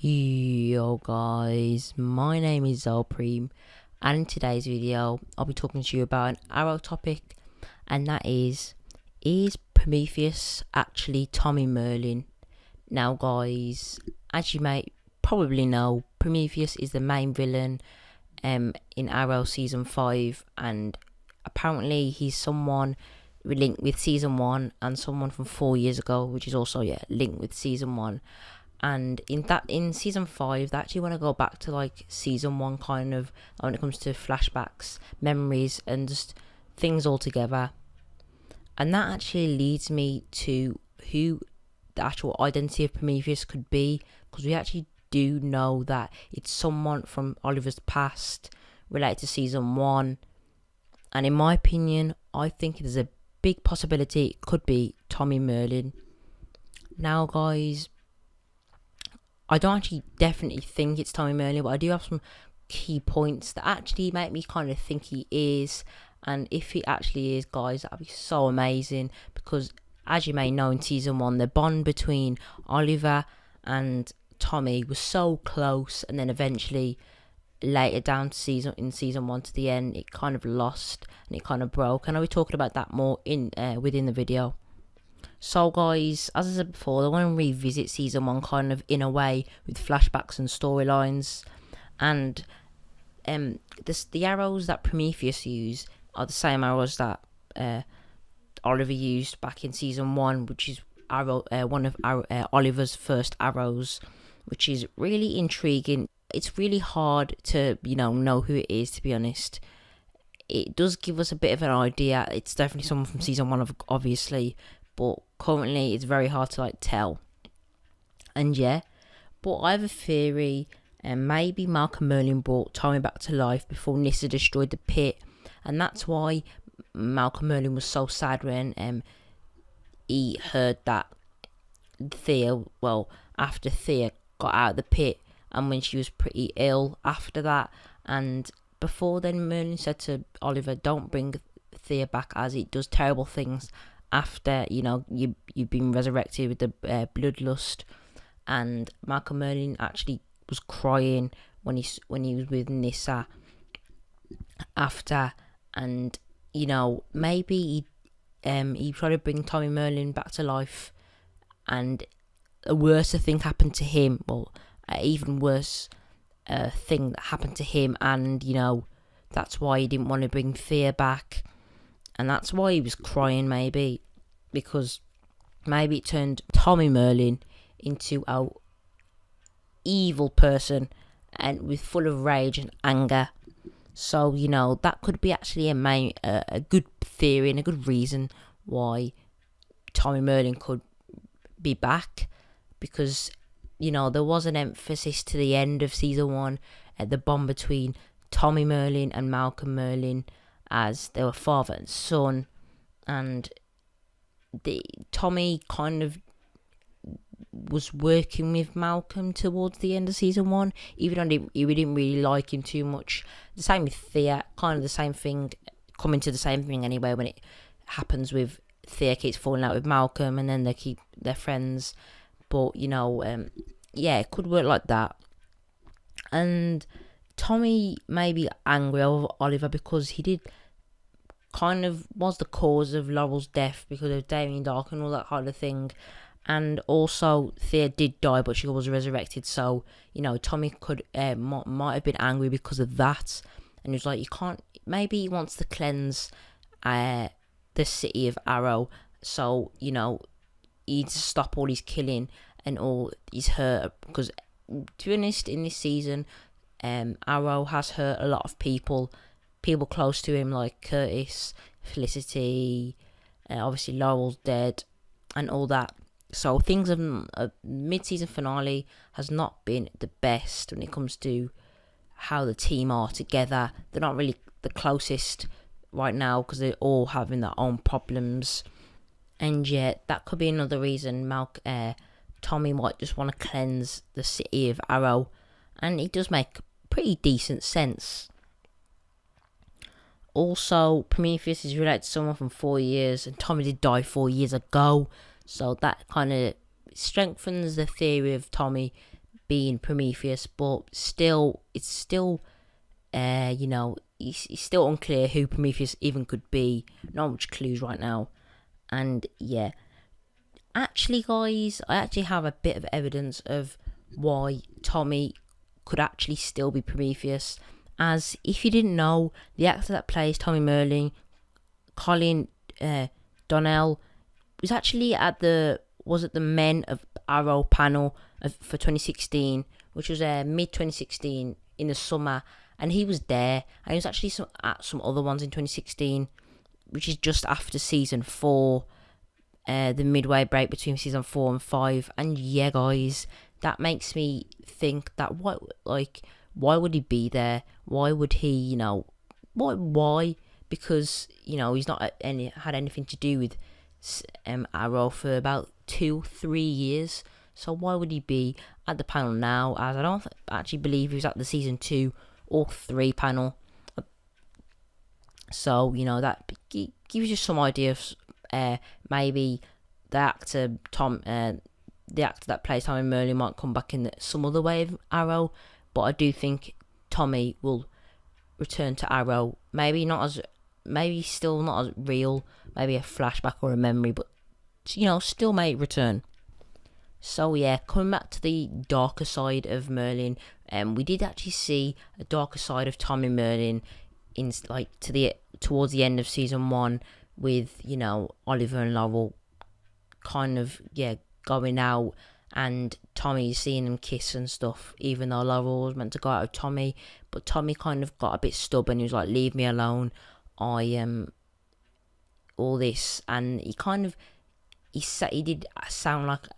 Yo guys, my name is Zopreme, and in today's video I'll be talking to you about an Arrow topic, and that is Prometheus actually Tommy Merlyn? Now guys, as you may probably know, Prometheus is the main villain in Arrow season 5, and apparently he's someone linked with season 1 and someone from 4 years ago, which is also linked with season 1. And in season 5, they actually want to go back to like season 1 kind of when it comes to flashbacks, memories, and just things all together. And that actually leads me to who the actual identity of Prometheus could be, because we actually do know that it's someone from Oliver's past related to season 1. And in my opinion, I think there's a big possibility it could be Tommy Merlyn. Now guys, I don't actually definitely think it's Tommy Merlyn, but I do have some key points that actually make me kind of think he is. And if he actually is, guys, that'd be so amazing, because as you may know, in season 1, the bond between Oliver and Tommy was so close, and then eventually later down to in season 1 to the end, it kind of lost and it kind of broke, and I'll be talking about that more within the video. So guys, as I said before, I want to revisit season 1 kind of in a way with flashbacks and storylines. And the arrows that Prometheus used are the same arrows that Oliver used back in season 1, which is one of Oliver's first arrows, which is really intriguing. It's really hard to know who it is, to be honest. It does give us a bit of an idea. It's definitely someone from season 1, obviously, but currently it's very hard to tell. And but I have a theory, and maybe Malcolm Merlyn brought Tommy back to life before Nyssa destroyed the pit, and that's why Malcolm Merlyn was so sad when he heard that after Thea got out of the pit, and when she was pretty ill after that. And before then, Merlyn said to Oliver, don't bring Thea back, as it does terrible things after you've been resurrected with the bloodlust. And Malcolm Merlyn actually was crying when he was with Nyssa after, and maybe he tried to bring Tommy Merlyn back to life, and a worse thing happened to him. Even worse thing that happened to him, and that's why he didn't want to bring Thea back. And that's why he was crying, maybe, because maybe it turned Tommy Merlyn into a evil person and with full of rage and anger. So that could be actually a good theory and a good reason why Tommy Merlyn could be back, because there was an emphasis to the end of season 1 at the bond between Tommy Merlyn and Malcolm Merlyn, as they were father and son. And Tommy kind of was working with Malcolm towards the end of season 1, even though he didn't really like him too much. The same with Thea, kind of the same thing, coming to the same thing anyway, when it happens with Thea keeps falling out with Malcolm, and then they're friends. But it could work like that. And Tommy may be angry over Oliver because he did kind of was the cause of Laurel's death because of Damien Dark and all that kind of thing. And also Thea did die, but she was resurrected, so Tommy could might have been angry because of that. And he was like, you can't, maybe he wants to cleanse the city of Arrow, so he needs to stop all his killing and all his hurt, because to be honest, in this season Arrow has hurt a lot of people close to him, like Curtis, Felicity, obviously Laurel's dead and all that. So things of mid-season finale has not been the best when it comes to how the team are together. They're not really the closest right now because they're all having their own problems. And yet that could be another reason Tommy might just want to cleanse the city of Arrow, and it does make pretty decent sense. Also, Prometheus is related to someone from 4 years, and Tommy did die 4 years ago, so that kind of strengthens the theory of Tommy being Prometheus, but still, it's still, it's still unclear who Prometheus even could be. Not much clues right now. And yeah, actually, guys, I actually have a bit of evidence of why Tommy could actually still be Prometheus. As if you didn't know, the actor that plays Tommy Merlin, Colin Donnell, was actually at the Men of Arrow panel for 2016, which was mid 2016 in the summer, and he was there. And he was actually at some other ones in 2016, which is just after season 4, the midway break between season 4 and 5. And yeah, guys, that makes me think that why would he be there? Why would he, why? Because he's not had anything to do with Arrow for about 2-3 years. So why would he be at the panel now? As I don't actually believe he was at the season 2 or 3 panel. So that gives you some idea of maybe the actor that plays Tommy Merlin might come back in some other way of Arrow. But I do think Tommy will return to Arrow. Maybe still not as real. Maybe a flashback or a memory, but still may return. So yeah, coming back to the darker side of Merlin, we did actually see a darker side of Tommy Merlin towards the end of season 1, with Oliver and Laurel kind of going out, and Tommy seeing them kiss and stuff, even though Laurel was meant to go out with Tommy. But Tommy kind of got a bit stubborn. He was like, leave me alone, I am all this. And he did sound like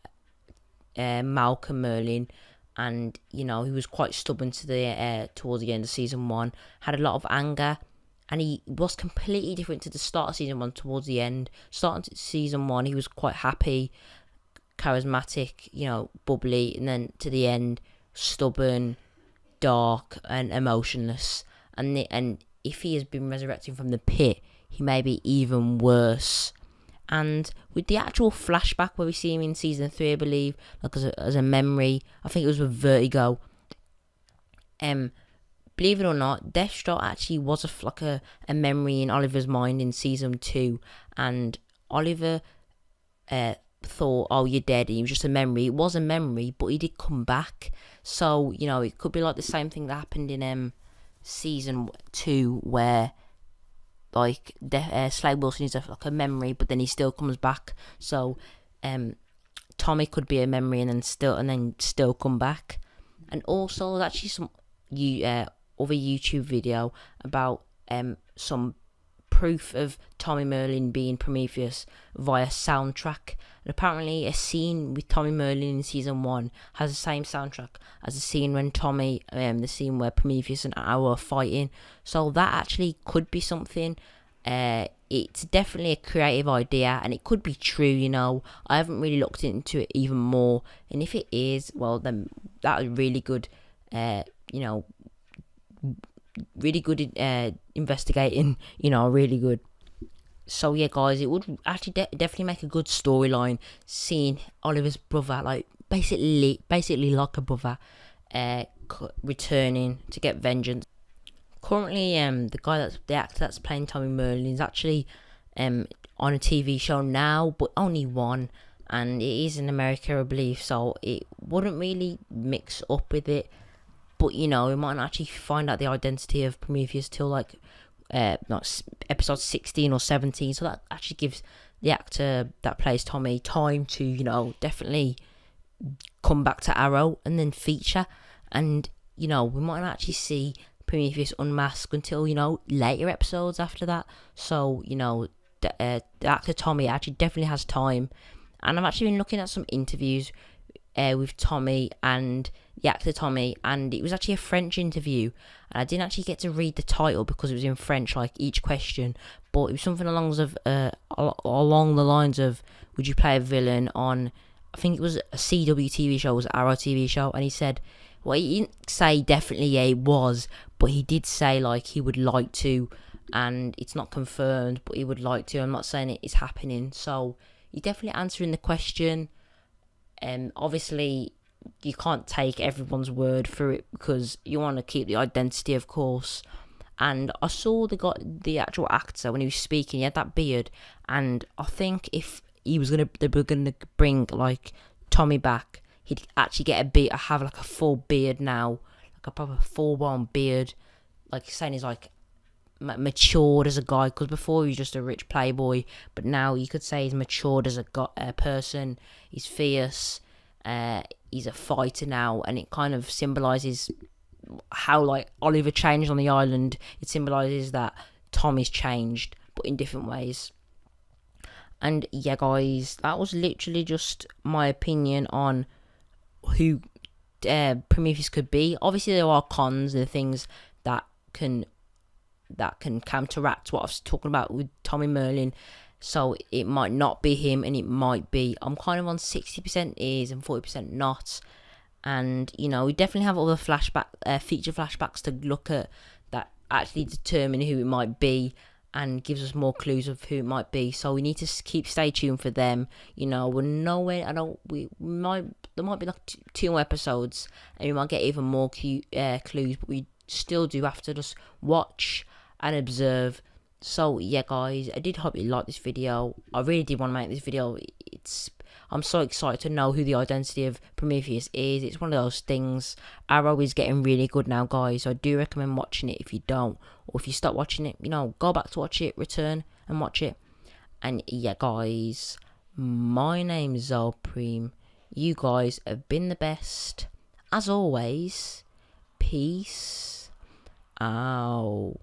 Malcolm Merlin, and he was quite stubborn towards the end of season 1, had a lot of anger, and he was completely different to the start of season 1 towards the end. Starting season 1, he was quite happy, charismatic, bubbly, and then to the end, stubborn, dark, and emotionless. And if he has been resurrected from the pit, he may be even worse. And with the actual flashback where we see him in season 3, I believe, like as a memory, I think it was with Vertigo. Believe it or not, Deathstroke actually was a memory in Oliver's mind in season 2, and Oliver thought, oh, you're dead, and it was just a memory. It was a memory, but he did come back. So it could be like the same thing that happened in season 2, where Slade Wilson is a memory, but then he still comes back. So Tommy could be a memory and then still come back. And also, there's actually some other YouTube video about some proof of Tommy Merlin being Prometheus via soundtrack. And apparently, a scene with Tommy Merlin in season 1 has the same soundtrack as the scene when the scene where Prometheus and Arrow are fighting. So that actually could be something. It's definitely a creative idea, and it could be true. I haven't really looked into it even more, and if it is, well, then that was really good. Really good investigating. Really good. So yeah, guys, it would actually definitely make a good storyline, seeing Oliver's brother, basically like a brother, returning to get vengeance. Currently, the actor that's playing Tommy Merlin is actually on a TV show now, but only one, and it is in America, I believe. So it wouldn't really mix up with it. But we might not actually find out the identity of Prometheus till not episode 16 or 17. So that actually gives the actor that plays Tommy time to definitely come back to Arrow and then feature. And we might not actually see Prometheus unmasked until later episodes after that. So the actor Tommy actually definitely has time. And I've actually been looking at some interviews with Tommy and the actor Tommy, and it was actually a French interview, and I didn't actually get to read the title because it was in French, like each question, but it was something along the lines of, would you play a villain on, I think it was a CW TV show, it was Arrow TV show, and he said, well, he didn't say definitely yeah it was, but he did say he would like to, and it's not confirmed, but he would like to. I'm not saying it is happening, so he's definitely answering the question. Obviously, you can't take everyone's word for it because you want to keep the identity, of course. And I saw the actual actor when he was speaking. He had that beard, and I think if they were gonna bring like Tommy back, he'd actually get a beard, have like a full beard now, like a proper full-blown beard, like saying he's like matured as a guy, because before he was just a rich playboy, but now you could say he's matured as a person. He's fierce, he's a fighter now, and it kind of symbolises how like Oliver changed on the island. It symbolises that Tommy's changed, but in different ways. And yeah, guys, that was literally just my opinion on who Prometheus could be. Obviously, there are cons and things that can counteract what I was talking about with Tommy Merlin. So it might not be him, and it might be. I'm kind of on 60% is and 40% not. And you know, we definitely have other feature flashbacks to look at that actually determine who it might be and gives us more clues of who it might be. So we need to stay tuned for them. You know, we're nowhere. There might be like 2 more episodes, and we might get even more clues. But we still do have to just watch and observe. So yeah, guys, I did hope you liked this video. I really did want to make this video. I'm so excited to know who the identity of Prometheus is. It's one of those things. Arrow is getting really good now, guys, so I do recommend watching it. If you don't, or if you stop watching it, you know, go back to watch it, return and watch it. And yeah, guys, my name is Zopreme. You guys have been the best. As always, peace out.